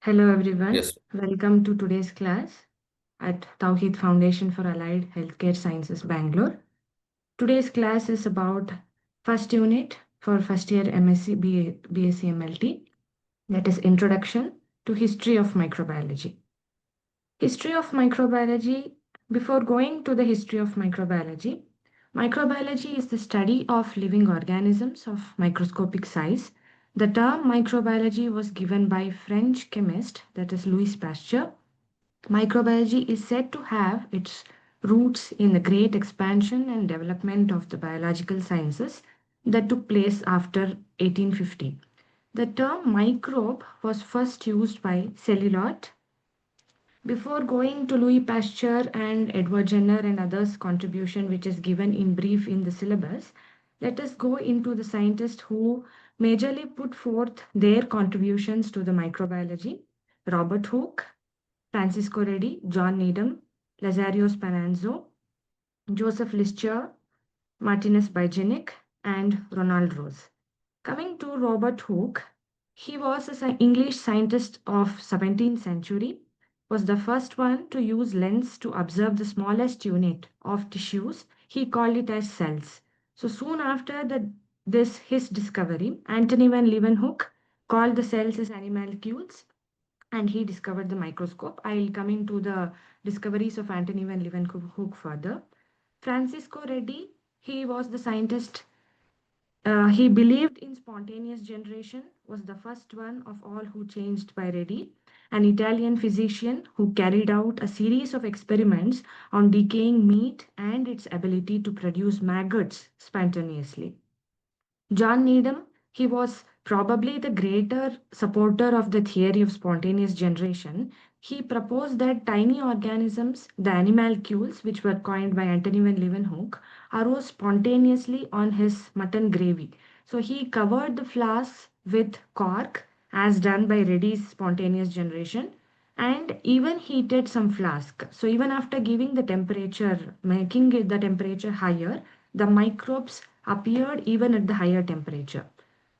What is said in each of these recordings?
Hello everyone, Yes, welcome to today's class at Tawheed Foundation for Allied Healthcare Sciences, Bangalore. Today's class is about first unit for first year MSc BSc MLT, that is Introduction to History of Microbiology. History of microbiology. Before going to the history of microbiology, microbiology is the study of living organisms of microscopic size. The term microbiology was given by French chemist, that is Louis Pasteur. Microbiology is said to have its roots in the great expansion and development of the biological sciences that took place after 1850. The term microbe was first used by Cellulot. Before going to Louis Pasteur and Edward Jenner and others' contribution, which is given in brief in the syllabus, let us go into the scientists who majorly put forth their contributions to the microbiology. Robert Hooke, Francisco Redi, John Needham, Lazario Spinazzo, Joseph Lister, Martinez Bijenic, and Ronald Rose. Coming to Robert Hooke, he was an English scientist of 17th century, was the first one to use lens to observe the smallest unit of tissues. He called it as cells. So soon after this his discovery, Antony van Leeuwenhoek called the cells as animalcules and he discovered the microscope. I'll come into the discoveries of Antony van Leeuwenhoek further. Francisco Redi, he was the scientist he believed in spontaneous generation, was the first one of all who changed by Redi, an Italian physician who carried out a series of experiments on decaying meat and its ability to produce maggots spontaneously. John Needham, he was probably the greater supporter of the theory of spontaneous generation. He proposed that tiny organisms, the animalcules, which were coined by Antony van Leeuwenhoek, arose spontaneously on his mutton gravy. So he covered the flasks with cork, as done by Reddy's spontaneous generation, and even heated some flask. So even after giving the temperature, making it the temperature higher, the microbes appeared even at the higher temperature.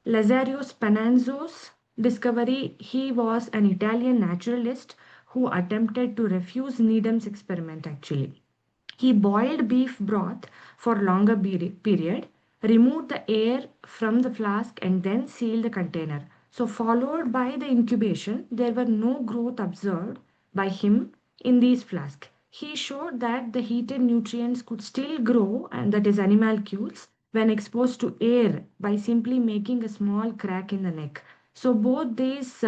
Lazario Spinazzo's discovery, he was an Italian naturalist who attempted to refuse Needham's experiment actually. He boiled beef broth for longer period, removed the air from the flask and then sealed the container. So followed by the incubation, there were no growth observed by him in these flasks. He showed that the heated nutrients could still grow, and that is animalcules, when exposed to air by simply making a small crack in the neck. So both these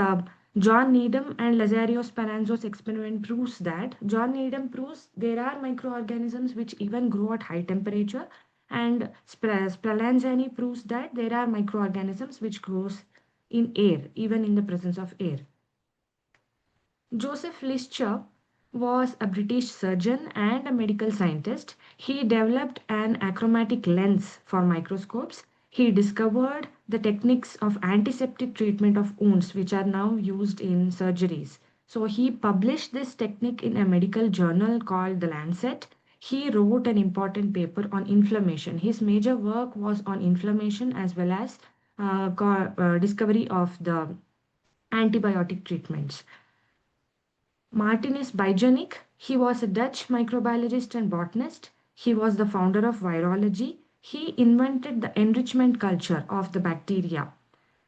John Needham and Lazario Speranzo's experiment proves that John Needham proves there are microorganisms which even grow at high temperature, and Spallanzani proves that there are microorganisms which grows in air, even in the presence of air. Joseph Lister was a British surgeon and a medical scientist. He developed an achromatic lens for microscopes. He discovered the techniques of antiseptic treatment of wounds, which are now used in surgeries. So he published this technique in a medical journal called The Lancet. He wrote an important paper on inflammation. His major work was on inflammation as well as discovery of the antibiotic treatments. Martinus Bijonic, he was a Dutch microbiologist and botanist. He was the founder of virology. He invented the enrichment culture of the bacteria.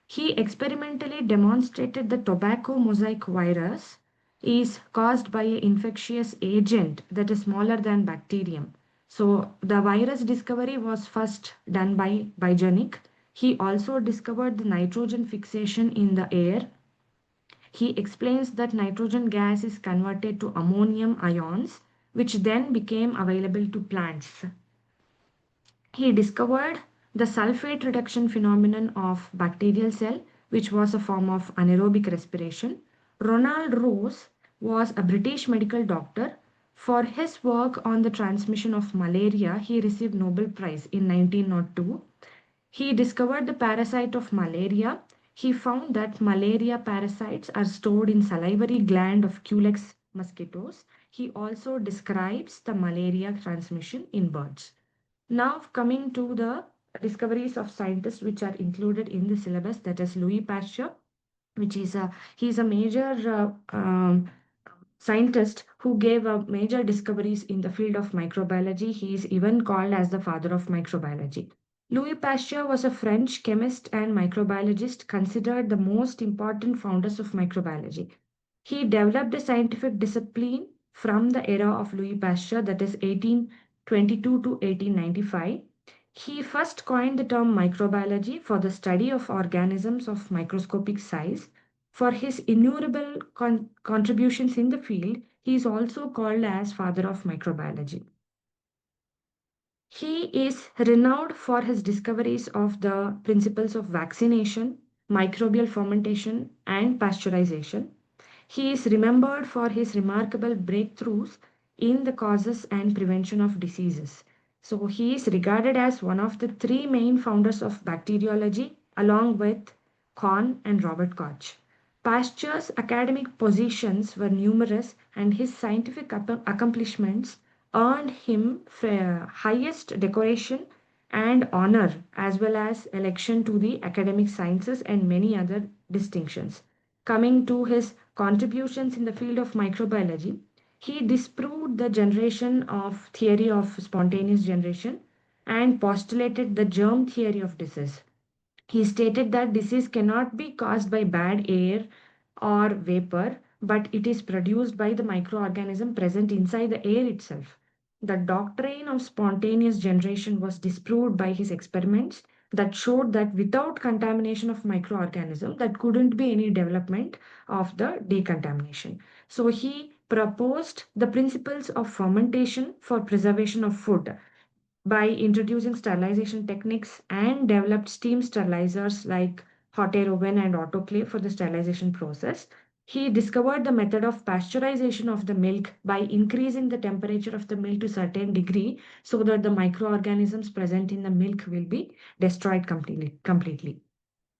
He experimentally demonstrated the tobacco mosaic virus is caused by an infectious agent that is smaller than bacterium. So the virus discovery was first done by Bijonic. He also discovered the nitrogen fixation in the air. He explains that nitrogen gas is converted to ammonium ions, which then became available to plants. He discovered the sulfate reduction phenomenon of bacterial cell, which was a form of anaerobic respiration. Ronald Rose was a British medical doctor. For his work on the transmission of malaria, he received Nobel Prize in 1902. He discovered the parasite of malaria. He found that malaria parasites are stored in salivary gland of Culex mosquitoes. He also describes the malaria transmission in birds. Now coming to the discoveries of scientists which are included in the syllabus, that is Louis Pasteur. which is a he's a major scientist who gave major discoveries in the field of microbiology. He is even called as the father of microbiology. Louis Pasteur was a French chemist and microbiologist considered the most important founders of microbiology. He developed a scientific discipline from the era of Louis Pasteur, that is 1822 to 1895. He first coined the term microbiology for the study of organisms of microscopic size. For his innumerable contributions in the field, he is also called as father of microbiology. He is renowned for his discoveries of the principles of vaccination, microbial fermentation, and pasteurization. He is remembered for his remarkable breakthroughs in the causes and prevention of diseases. So, he is regarded as one of the three main founders of bacteriology, along with Kohn and Robert Koch. Pasteur's academic positions were numerous, and his scientific accomplishments earned him highest decoration and honor, as well as election to the academic sciences and many other distinctions. Coming to his contributions in the field of microbiology, he disproved the generation of theory of spontaneous generation and postulated the germ theory of disease. He stated that disease cannot be caused by bad air or vapor, but it is produced by the microorganism present inside the air itself. The doctrine of spontaneous generation was disproved by his experiments that showed that without contamination of microorganism, that couldn't be any development of the decontamination. So he proposed the principles of fermentation for preservation of food by introducing sterilization techniques and developed steam sterilizers like hot air oven and autoclave for the sterilization process. He discovered the method of pasteurization of the milk by increasing the temperature of the milk to a certain degree so that the microorganisms present in the milk will be destroyed completely.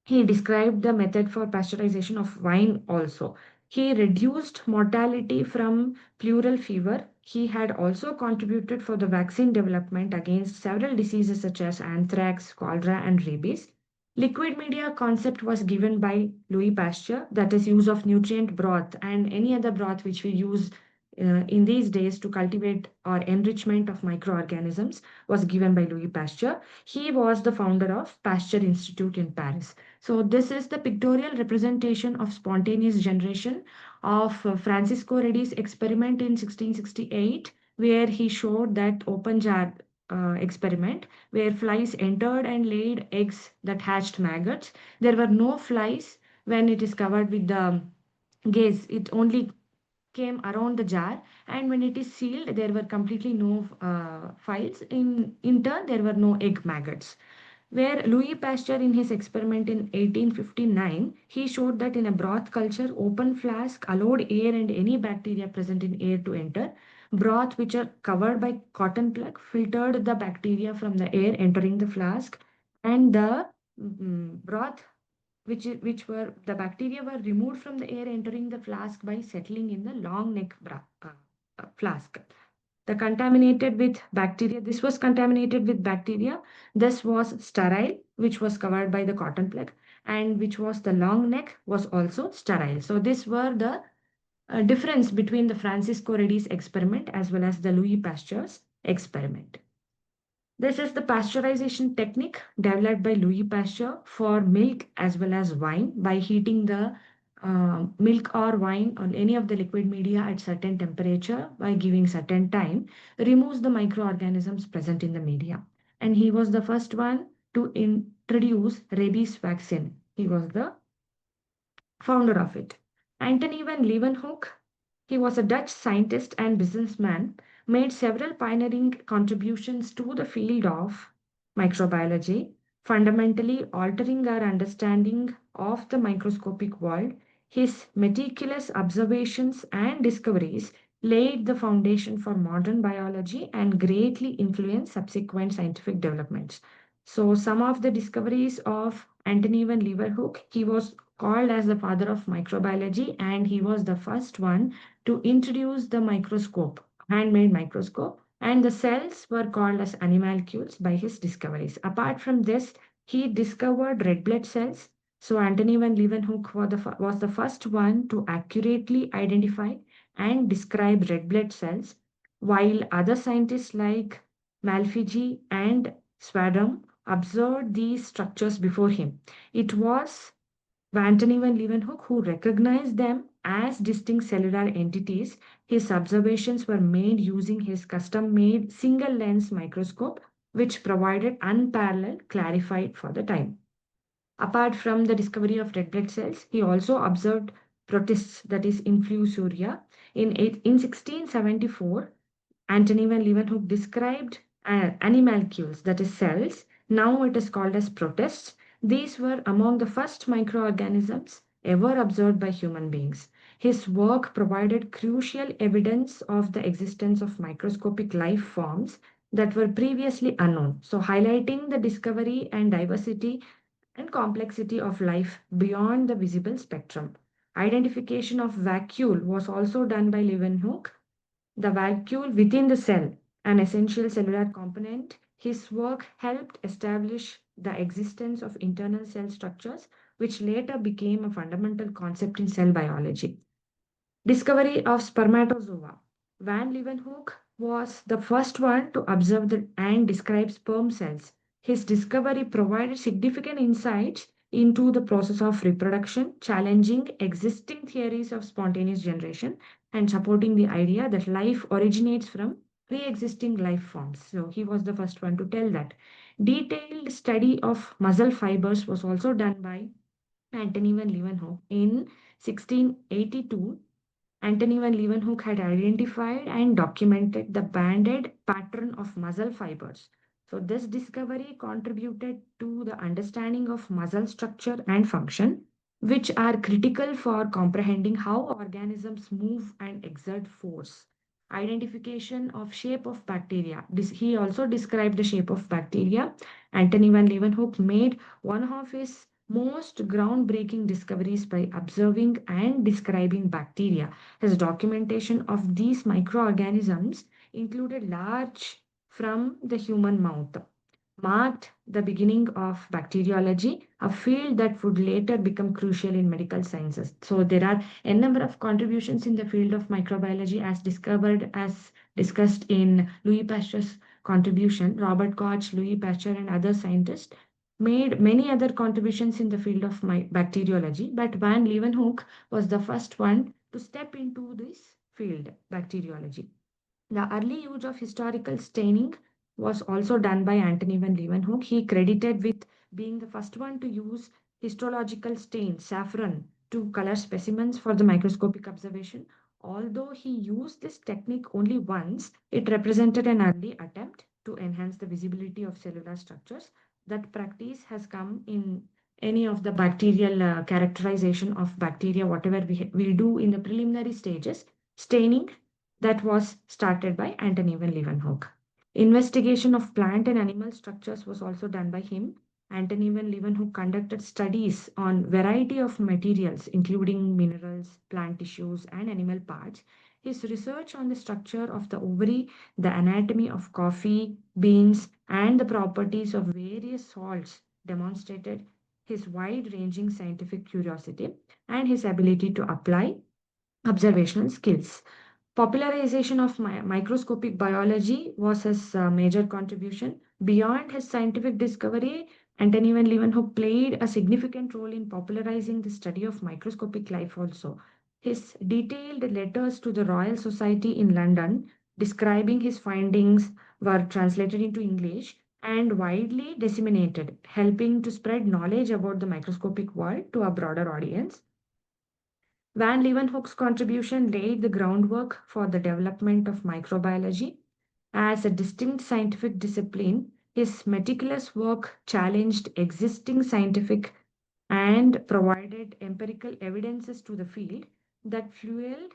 He described the method for pasteurization of wine also. He reduced mortality from pleural fever. He had also contributed for the vaccine development against several diseases such as anthrax, cholera, and rabies. Liquid media concept was given by Louis Pasteur, that is use of nutrient broth and any other broth which we use in these days to cultivate or enrichment of microorganisms was given by Louis Pasteur. He was the founder of Pasteur Institute in Paris. So this is the pictorial representation of spontaneous generation of Francisco Redi's experiment in 1668, where he showed that open jar experiment where flies entered and laid eggs that hatched maggots. There were no flies when it is covered with the gaze. It only came around the jar, and when it is sealed there were completely no files. In turn there were no egg maggots. Where Louis Pasteur in his experiment in 1859, he showed that in a broth culture, open flask allowed air and any bacteria present in air to enter. Broth which are covered by cotton plug filtered the bacteria from the air entering the flask, and the broth which were the bacteria were removed from the air entering the flask by settling in the long neck flask. The contaminated with bacteria, this was contaminated with bacteria, this was sterile, which was covered by the cotton plug, and which was the long neck was also sterile. So these were the difference between the Francisco Redi's experiment as well as the Louis Pasteur's experiment. This is the pasteurization technique developed by Louis Pasteur for milk as well as wine by heating the milk or wine or any of the liquid media at certain temperature by giving certain time removes the microorganisms present in the media. And he was the first one to introduce rabies vaccine. He was the founder of it. Anthony van Leeuwenhoek, he was a Dutch scientist and businessman, made several pioneering contributions to the field of microbiology, fundamentally altering our understanding of the microscopic world. His meticulous observations and discoveries laid the foundation for modern biology and greatly influenced subsequent scientific developments. So, some of the discoveries of Antony van Leeuwenhoek, he was called as the father of microbiology, and he was the first one to introduce the microscope, handmade microscope, and the cells were called as animalcules by his discoveries. Apart from this, he discovered red blood cells, So Antony van Leeuwenhoek was the first one to accurately identify and describe red blood cells, while other scientists like Malfigi and Swadom observed these structures before him. It was Antony van Leeuwenhoek who recognized them as distinct cellular entities. His observations were made using his custom-made single-lens microscope, which provided unparalleled clarified for the time. Apart from the discovery of red blood cells, he also observed protists, that is, infusoria. In 1674, Antony van Leeuwenhoek described animalcules, that is, cells. Now it is called as protists. These were among the first microorganisms ever observed by human beings. His work provided crucial evidence of the existence of microscopic life forms that were previously unknown. So, highlighting the discovery and diversity and complexity of life beyond the visible spectrum. Identification of vacuole was also done by Leeuwenhoek, the vacuole within the cell, an essential cellular component. His work helped establish the existence of internal cell structures, which later became a fundamental concept in cell biology. Discovery of spermatozoa. Van Leeuwenhoek was the first one to observe and describe sperm cells. His discovery provided significant insights into the process of reproduction, challenging existing theories of spontaneous generation and supporting the idea that life originates from pre-existing life forms. So he was the first one to tell that. Detailed study of muscle fibers was also done by Antony van Leeuwenhoek in 1682. Antony van Leeuwenhoek had identified and documented the banded pattern of muscle fibers. So, this discovery contributed to the understanding of muscle structure and function, which are critical for comprehending how organisms move and exert force. Identification of shape of bacteria. He also described the shape of bacteria. Antony van Leeuwenhoek made one of his most groundbreaking discoveries by observing and describing bacteria. His documentation of these microorganisms included large from the human mouth, marked the beginning of bacteriology, a field that would later become crucial in medical sciences. So there are a number of contributions in the field of microbiology as discussed in Louis Pasteur's contribution. Robert Koch, Louis Pasteur, and other scientists made many other contributions in the field of bacteriology, but Van Leeuwenhoek was the first one to step into this field, bacteriology. The early use of historical staining was also done by Antony van Leeuwenhoek. He credited with being the first one to use histological stain, saffron, to color specimens for the microscopic observation. Although he used this technique only once, it represented an early attempt to enhance the visibility of cellular structures. That practice has come in any of the bacterial characterization of bacteria, whatever we do in the preliminary stages. Staining that was started by Antony van Leeuwenhoek. Investigation of plant and animal structures was also done by him. Antony van Leeuwenhoek conducted studies on variety of materials, including minerals, plant tissues, and animal parts. His research on the structure of the ovary, the anatomy of coffee, beans, and the properties of various salts demonstrated his wide-ranging scientific curiosity and his ability to apply observational skills. Popularization of microscopic biology was his major contribution. Beyond his scientific discovery, Antony van Leeuwenhoek played a significant role in popularizing the study of microscopic life also. His detailed letters to the Royal Society in London describing his findings were translated into English and widely disseminated, helping to spread knowledge about the microscopic world to a broader audience. Van Leeuwenhoek's contribution laid the groundwork for the development of microbiology as a distinct scientific discipline. His meticulous work challenged existing scientific and provided empirical evidences to the field that fueled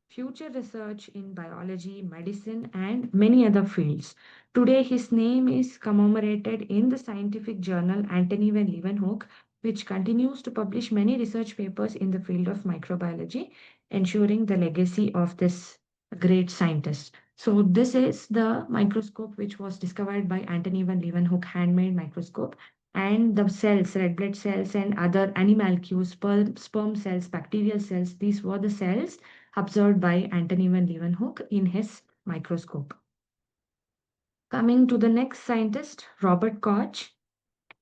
future research in biology, medicine, and many other fields. Today, his name is commemorated in the scientific journal Antony van Leeuwenhoek, which continues to publish many research papers in the field of microbiology, ensuring the legacy of this great scientist. So, this is the microscope which was discovered by Antony van Leeuwenhoek, handmade microscope. and the cells, red blood cells and other animalcules, sperm cells, bacterial cells, these were the cells observed by Anthony van Leeuwenhoek in his microscope. Coming to the next scientist, Robert Koch.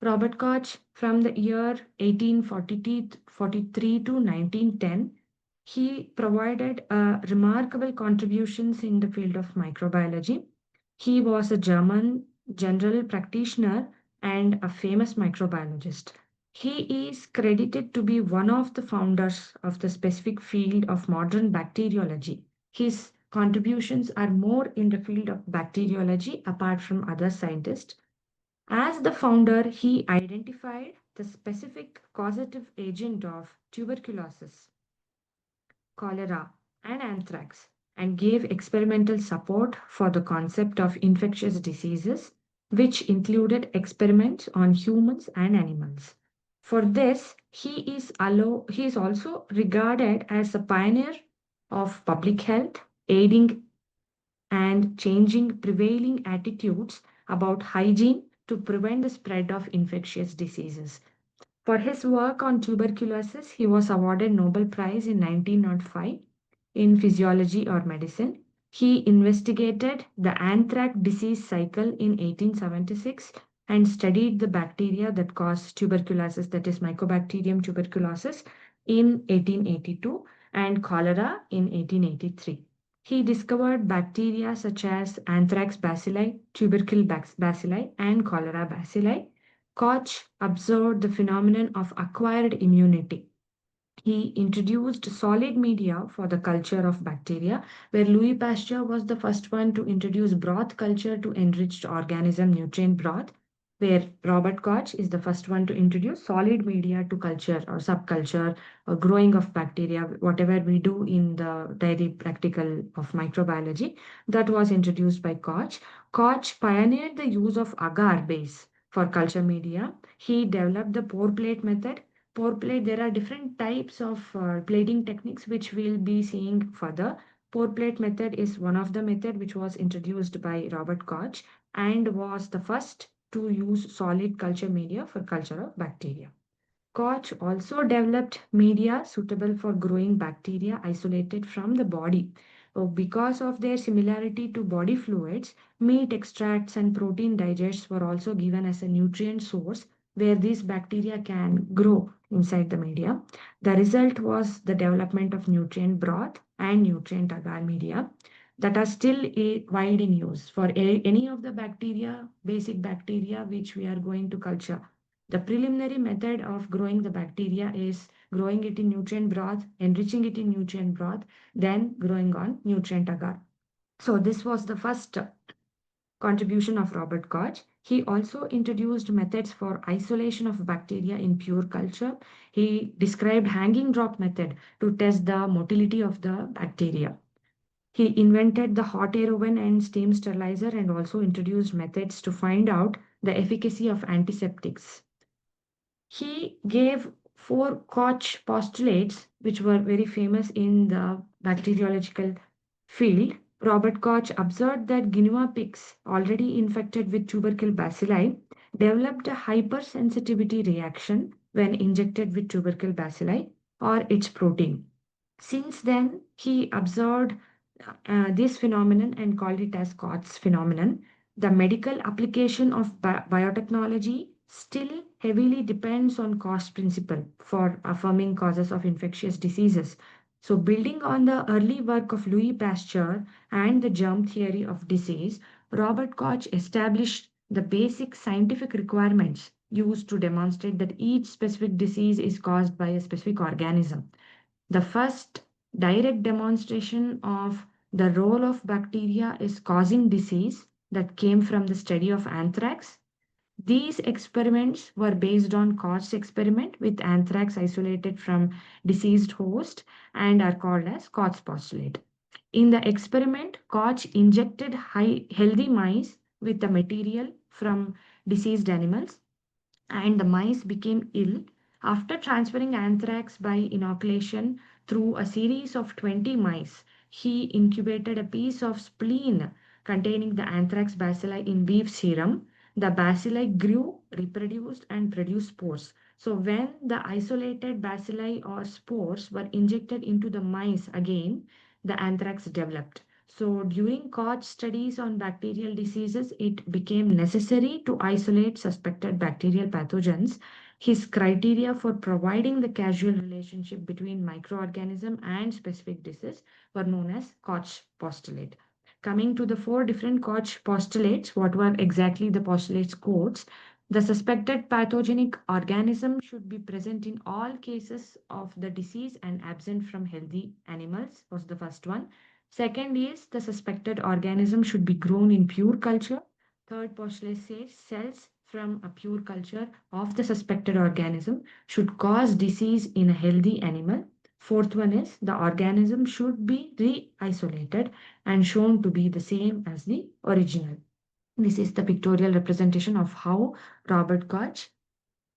Robert Koch, from the year 1843 to 1910, he provided remarkable contributions in the field of microbiology. He was a German general practitioner and a famous microbiologist. He is credited to be one of the founders of the specific field of modern bacteriology. His contributions are more in the field of bacteriology apart from other scientists. As the founder, he identified the specific causative agent of tuberculosis, cholera, and anthrax, and gave experimental support for the concept of infectious diseases, which included experiments on humans and animals. For this, he is also regarded as a pioneer of public health, aiding and changing prevailing attitudes about hygiene to prevent the spread of infectious diseases. For his work on tuberculosis, he was awarded Nobel Prize in 1905 in physiology or medicine. He investigated the anthrax disease cycle in 1876 and studied the bacteria that cause tuberculosis, that is Mycobacterium tuberculosis, in 1882 and cholera in 1883. He discovered bacteria such as anthrax bacilli, tubercle bacilli, and cholera bacilli. Koch observed the phenomenon of acquired immunity. He introduced solid media for the culture of bacteria, where Louis Pasteur was the first one to introduce broth culture to enriched organism nutrient broth, where Robert Koch is the first one to introduce solid media to culture or subculture or growing of bacteria, whatever we do in the daily practical of microbiology, that was introduced by Koch. Koch pioneered the use of agar base for culture media. He developed the pour plate method. Pour plate, there are different types of plating techniques which we'll be seeing further. Pour plate method is one of the method which was introduced by Robert Koch and was the first to use solid culture media for culture of bacteria. Koch also developed media suitable for growing bacteria isolated from the body. Because of their similarity to body fluids, meat extracts and protein digests were also given as a nutrient source where these bacteria can grow inside the media. The result was the development of nutrient broth and nutrient agar media that are still wide in use for any of the bacteria, basic bacteria which we are going to culture. The preliminary method of growing the bacteria is growing it in nutrient broth, enriching it in nutrient broth, then growing on nutrient agar. So this was the first contribution of Robert Koch. He also introduced methods for isolation of bacteria in pure culture. He described hanging drop method to test the motility of the bacteria. He invented the hot air oven and steam sterilizer and also introduced methods to find out the efficacy of antiseptics. He gave four Koch postulates, which were very famous in the bacteriological field. Robert Koch observed that guinea pigs, already infected with tubercle bacilli, developed a hypersensitivity reaction when injected with tubercle bacilli or its protein. Since then, he observed this phenomenon and called it as Koch's phenomenon. The medical application of biotechnology still heavily depends on cost principle for affirming causes of infectious diseases. So, building on the early work of Louis Pasteur and the germ theory of disease, Robert Koch established the basic scientific requirements used to demonstrate that each specific disease is caused by a specific organism. The first direct demonstration of the role of bacteria is causing disease that came from the study of anthrax. These experiments were based on Koch's experiment with anthrax isolated from deceased host and are called as Koch's postulate. In the experiment, Koch injected healthy mice with the material from deceased animals and the mice became ill. After transferring anthrax by inoculation through a series of 20 mice, he incubated a piece of spleen containing the anthrax bacilli in beef serum. The bacilli grew, reproduced, and produced spores. So, when the isolated bacilli or spores were injected into the mice again, the anthrax developed. So, during Koch studies on bacterial diseases, it became necessary to isolate suspected bacterial pathogens. His criteria for providing the causal relationship between microorganism and specific disease were known as Koch postulate. Coming to the four different Koch postulates, what were exactly the postulates quotes? The suspected pathogenic organism should be present in all cases of the disease and absent from healthy animals, was the first one. Second is the suspected organism should be grown in pure culture. Third postulate says cells from a pure culture of the suspected organism should cause disease in a healthy animal. Fourth one is the organism should be re-isolated and shown to be the same as the original. This is the pictorial representation of how Robert Koch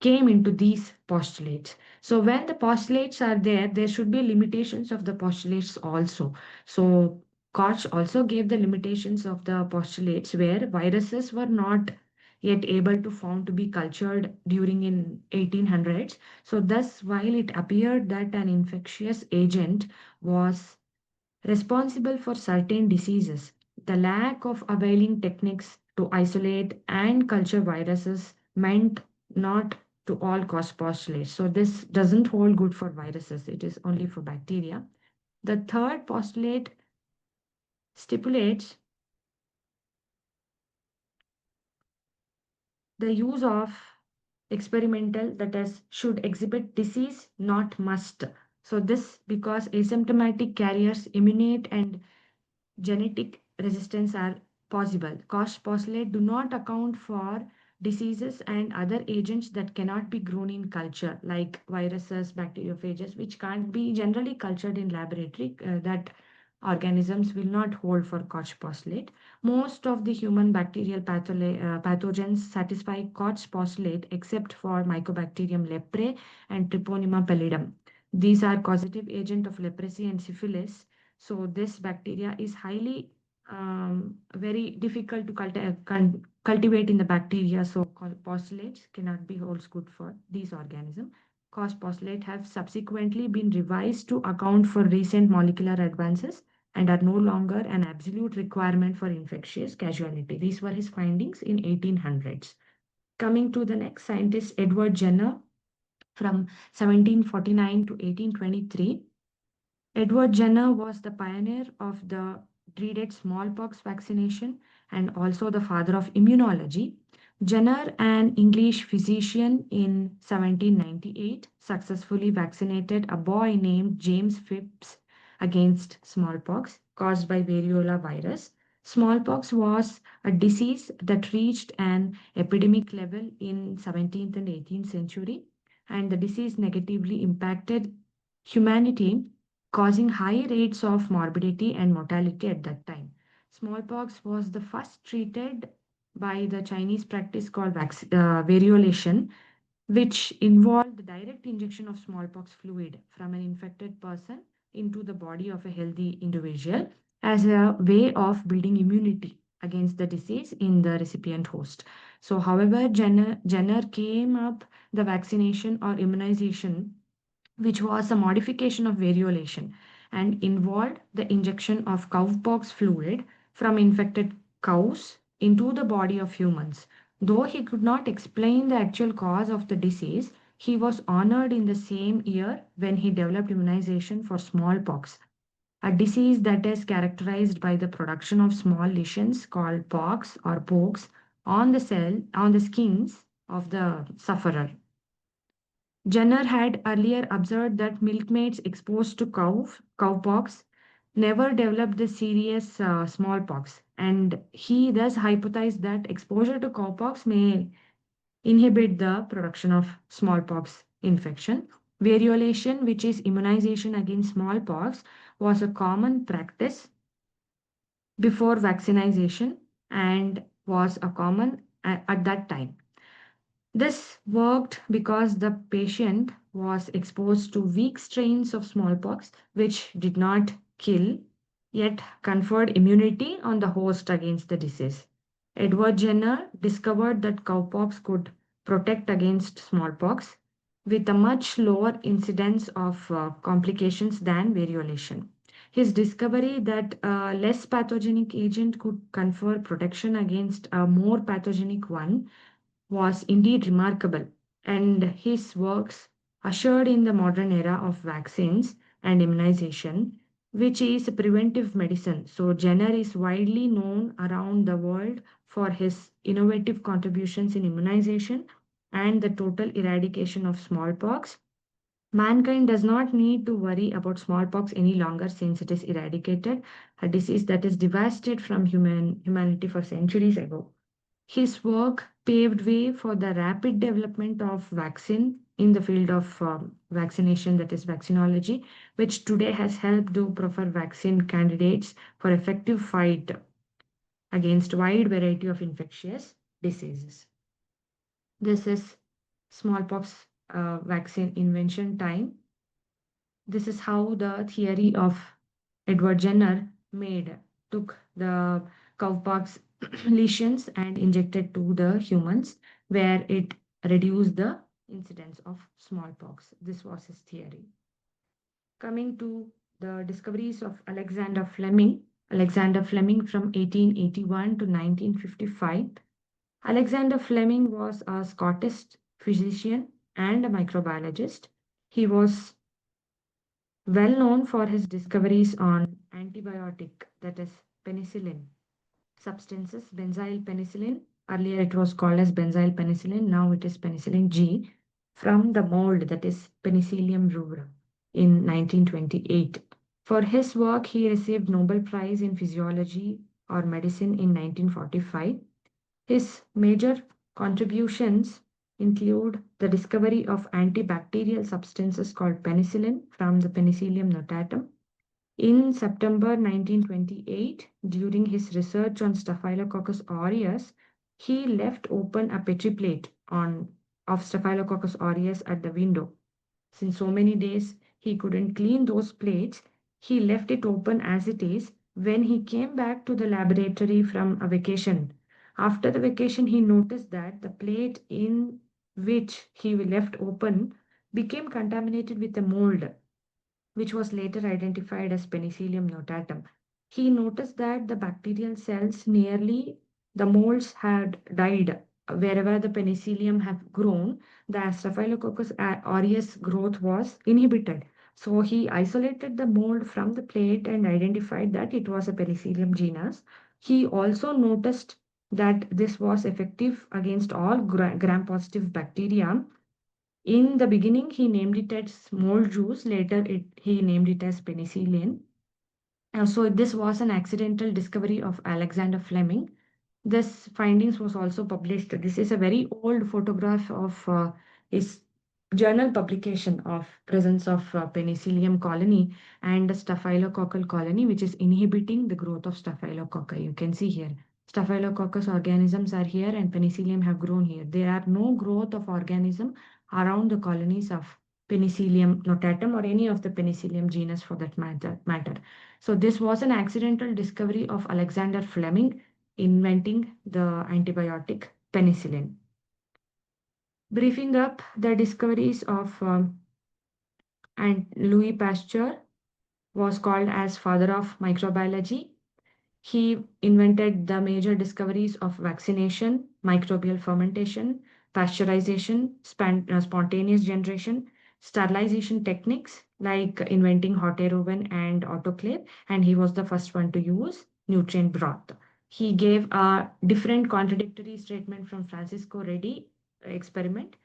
came into these postulates. So when the postulates are there, there should be limitations of the postulates also. So Koch also gave the limitations of the postulates where viruses were not yet able to found to be cultured during in 1800s. So thus, while it appeared that an infectious agent was responsible for certain diseases. The lack of availing techniques to isolate and culture viruses meant not to all cause postulates. So this doesn't hold good for viruses, it is only for bacteria. The third postulate stipulates the use of experimental, that is should exhibit disease, not must. So this because asymptomatic carriers immunate and genetic resistance are possible. Cost postulate do not account for diseases and other agents that cannot be grown in culture, like viruses, bacteriophages, which can't be generally cultured in laboratory, that organisms will not hold for Koch postulate. Most of the human bacterial pathogens satisfy Koch postulate except for Mycobacterium leprae and Treponema pallidum. These are causative agent of leprosy and syphilis, so this bacteria is highly very difficult to cultivate in the bacteria. So postulates cannot be holds good for these organisms. Cause postulate have subsequently been revised to account for recent molecular advances and are no longer an absolute requirement for infectious casualty. These were his findings in 1800s. Coming to the next scientist, Edward Jenner from 1749 to 1823. Edward Jenner was the pioneer of the dreaded smallpox vaccination and also the father of immunology. Jenner, an English physician in 1798, successfully vaccinated a boy named James Phipps against smallpox caused by variola virus. Smallpox was a disease that reached an epidemic level in 17th and 18th century, and the disease negatively impacted humanity, causing high rates of morbidity and mortality at that time. Smallpox was the first treated by the Chinese practice called variolation, which involved the direct injection of smallpox fluid from an infected person into the body of a healthy individual as a way of building immunity against the disease in the recipient host. So, however, Jenner came up the vaccination or immunization, which was a modification of variolation and involved the injection of cowpox fluid from infected cows into the body of humans. Though he could not explain the actual cause of the disease, he was honored in the same year when he developed immunization for smallpox, a disease that is characterized by the production of small lesions called pox or pokes on the skins of the sufferer. Jenner had earlier observed that milkmaids exposed to cowpox never developed the serious smallpox, and he thus hypothesized that exposure to cowpox may inhibit the production of smallpox infection. Variolation, which is immunization against smallpox, was a common practice before vaccination and was a common at that time. This worked because the patient was exposed to weak strains of smallpox, which did not kill, yet conferred immunity on the host against the disease. Edward Jenner discovered that cowpox could protect against smallpox with a much lower incidence of complications than variolation. His discovery that a less pathogenic agent could confer protection against a more pathogenic one was indeed remarkable, and his works ushered in the modern era of vaccines and immunization, which is preventive medicine. So, Jenner is widely known around the world for his innovative contributions in immunization and the total eradication of smallpox. Mankind does not need to worry about smallpox any longer since it is eradicated, a disease that is devastated from humanity for centuries ago. His work paved way for the rapid development of vaccine in the field of vaccination, that is vaccinology, which today has helped to prefer vaccine candidates for effective fight against wide variety of infectious diseases. This is smallpox vaccine invention time. This is how the theory of Edward Jenner made took the cowpox lesions and injected to the humans, where it reduced the incidence of smallpox. This was his theory. Coming to the discoveries of Alexander Fleming. Alexander Fleming from 1881 to 1955. Alexander Fleming was a Scottish physician and a microbiologist. He was well known for his discoveries on antibiotic, that is penicillin substances, benzyl penicillin. Earlier it was called as benzyl penicillin, now it is penicillin G, from the mold, that is Penicillium rubra, in 1928. For his work, he received Nobel Prize in Physiology or Medicine in 1945. His major contributions include the discovery of antibacterial substances called penicillin from the Penicillium notatum. In September 1928, during his research on Staphylococcus aureus, he left open a petri plate of Staphylococcus aureus at the window. Since so many days he couldn't clean those plates, he left it open as it is when he came back to the laboratory from a vacation. After the vacation, he noticed that the plate in which he left open became contaminated with a mold, which was later identified as Penicillium notatum. He noticed that the bacterial cells nearly the molds had died. Wherever the penicillium have grown, the Staphylococcus aureus growth was inhibited. So he isolated the mold from the plate and identified that it was a Penicillium genus. He also noticed that this was effective against all gram-positive bacteria. In the beginning, he named it as mold juice. Later, he named it as penicillin. So this was an accidental discovery of Alexander Fleming. This findings was also published. This is a very old photograph of his journal publication of presence of penicillium colony and staphylococcal colony, which is inhibiting the growth of staphylococci. You can see here. Staphylococcus organisms are here and penicillium have grown here. There are no growth of organism around the colonies of Penicillium notatum or any of the Penicillium genus for that matter. So this was an accidental discovery of Alexander Fleming inventing the antibiotic penicillin. Briefing up the discoveries of and Louis Pasteur was called as father of microbiology. He invented the major discoveries of vaccination, microbial fermentation, pasteurization, spontaneous generation, sterilization techniques like inventing hot air oven and autoclave, and he was the first one to use nutrient broth. He gave a different contradictory statement from Francisco Redi experiment.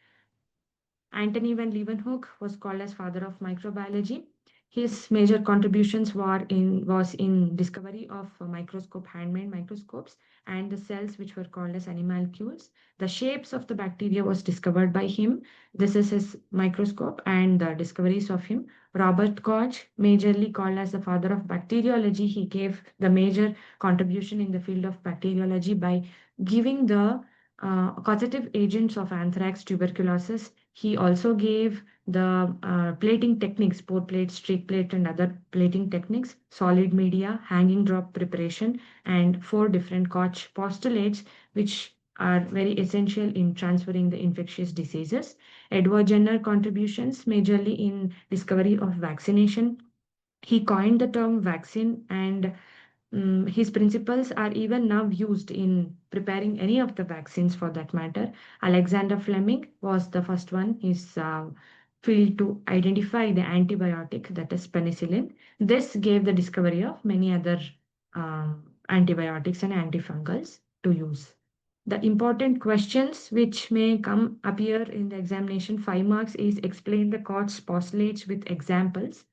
Anthony van Leeuwenhoek was called as father of microbiology. His major contributions was in discovery of microscope, handmade microscopes, and the cells which were called as animalcules. The shapes of the bacteria was discovered by him. This is his microscope and the discoveries of him. Robert Koch, majorly called as the father of bacteriology, he gave the major contribution in the field of bacteriology by giving the causative agents of anthrax, tuberculosis. He also gave the plating techniques, pour plate, streak plate, and other plating techniques, solid media, hanging drop preparation, and four different Koch postulates, which are very essential in transferring the infectious diseases. Edward Jenner contributions majorly in discovery of vaccination. He coined the term vaccine, and his principles are even now used in preparing any of the vaccines for that matter. Alexander Fleming was the first one. His field to identify the antibiotic, that is penicillin. This gave the discovery of many other antibiotics and antifungals to use. The important questions which may come appear in the examination 5 marks is explain the Koch's postulates with examples.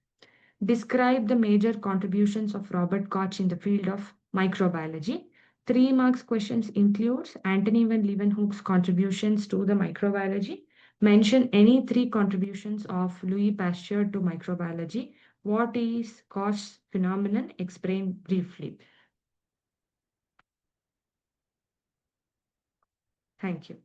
Describe the major contributions of Robert Koch in the field of microbiology. 3 marks questions includes Anthony van Leeuwenhoek's contributions to the microbiology. Mention any three contributions of Louis Pasteur to microbiology. What is Koch's phenomenon? Explain briefly. Thank you.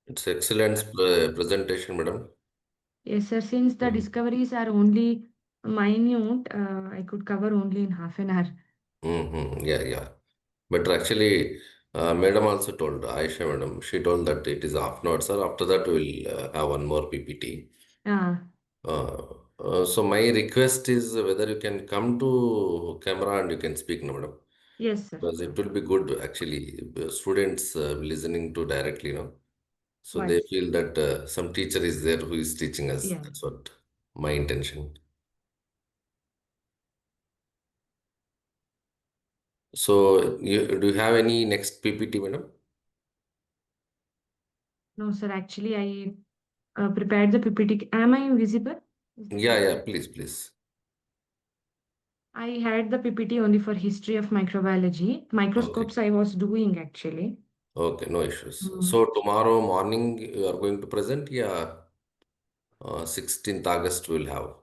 It's excellent presentation, madam. Yes, sir. Since the Mhm. discoveries are only minute, I could cover only in half an hour. Yeah, yeah. But actually, madam also told, Aisha madam, she told that it is half an hour, sir. After that, we'll have one more PPT. Ah, So my request is whether you can come to camera and you can speak, no, madam. yes, sir. Because it will be good actually. Students listening to directly, so Why? they feel that some teacher is there who is teaching us. Yeah. That's what my intention. So, do you have any next PPT, madam? No, sir. Actually, I prepared the PPT. Am I visible? Is that Yeah, audible? yeah, please, please. I had the PPT only for history of microbiology. Okay, Microscopes I was doing actually. okay, no issues. Mm. So, tomorrow morning you are going to present, yeah, 16th August we'll have.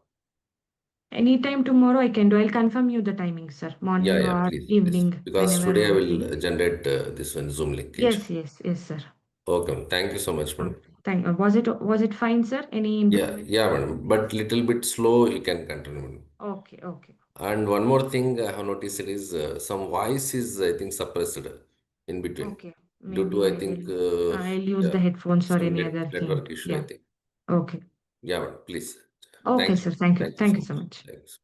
Anytime tomorrow I can do. I'll confirm you the timing, sir. Yeah, Morning yeah, or please, please. evening, Because whenever today I will working. generate this one Zoom link. Yes, yes, yes, sir. Okay, thank you so much, madam. Okay. Was it fine, sir? Any Yeah, improvement? yeah, madam. But little bit slow, you can continue, madam. Okay, okay. And one more thing I have noticed is some voice is, I think, suppressed in between. Okay. Due to, Maybe I I think, will I'll use yeah, the headphones or some any other thing. network issue, I Yeah. think. Okay. Yeah, madam, please. Okay, Thank you. sir. Thank you. Thank you Thank so you so much. much. Thanks.